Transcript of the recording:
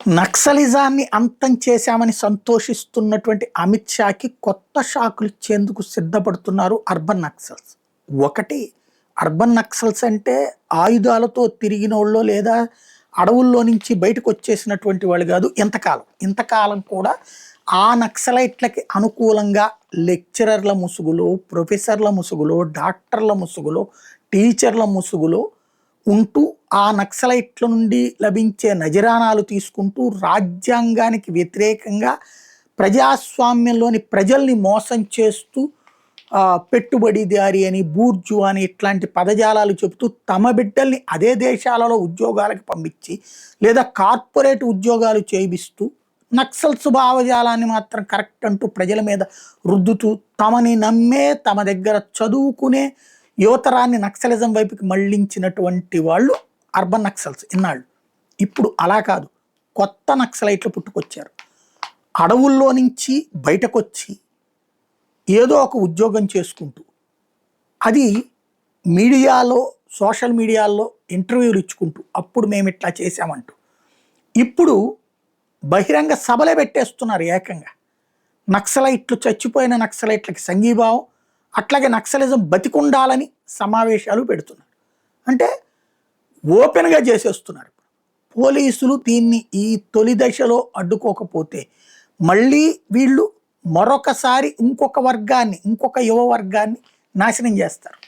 నక్సలిజాన్ని అంతం చేశామని సంతోషిస్తున్నటువంటి అమిత్ షాకి కొత్త షాకులు ఇచ్చేందుకు సిద్ధపడుతున్నారు అర్బన్ నక్సల్స్. ఒకటి, అర్బన్ నక్సల్స్ అంటే ఆయుధాలతో తిరిగినోళ్ళో లేదా అడవుల్లో నుంచి బయటకు వచ్చేసినటువంటి వాళ్ళు కాదు. ఇంతకాలం కూడా ఆ నక్సలైట్లకి అనుకూలంగా లెక్చరర్ల ముసుగులో, ప్రొఫెసర్ల ముసుగులో, డాక్టర్ల ముసుగులో, టీచర్ల ముసుగులో ఉంటూ ఆ నక్సలైట్ల నుండి లభించే నజరానాలు తీసుకుంటూ రాజ్యాంగానికి వ్యతిరేకంగా ప్రజాస్వామ్యంలోని ప్రజల్ని మోసం చేస్తూ పెట్టుబడిదారి అని, బూర్జు అని ఇట్లాంటి పదజాలాలు చెబుతూ తమ బిడ్డల్ని అదే దేశాలలో ఉద్యోగాలకు పంపించి లేదా కార్పొరేట్ ఉద్యోగాలు చేయిస్తూ నక్సల్స్ భావజాలాన్ని మాత్రం కరెక్ట్ అంటూ ప్రజల మీద రుద్దుతూ తమని నమ్మే, తమ దగ్గర చదువుకునే యువతరాన్ని నక్సలిజం వైపుకి మళ్లించినటువంటి వాళ్ళు అర్బన్ నక్సల్స్ ఇన్నాళ్ళు. ఇప్పుడు అలా కాదు, కొత్త నక్సలైట్లు పుట్టుకొచ్చారు. అడవుల్లో నుంచి బయటకొచ్చి ఏదో ఒక ఉద్యోగం చేసుకుంటూ, అది మీడియాలో, సోషల్ మీడియాల్లో ఇంటర్వ్యూలు ఇచ్చుకుంటూ అప్పుడు మేము ఇట్లా చేశామంటూ ఇప్పుడు బహిరంగ సభలే పెట్టేస్తున్నారు. ఏకంగా నక్సలైట్లు, చచ్చిపోయిన నక్సలైట్లకి సంఘీభావం, అట్లాగే నక్సలిజం బతికుండాలని సమావేశాలు పెడుతున్నారు. అంటే ఓపెన్గా చేసేస్తున్నారు. పోలీసులు దీన్ని ఈ తొలి దశలో అడ్డుకోకపోతే మళ్ళీ వీళ్ళు మరొకసారి ఇంకొక యువ వర్గాన్ని నాశనం చేస్తారు.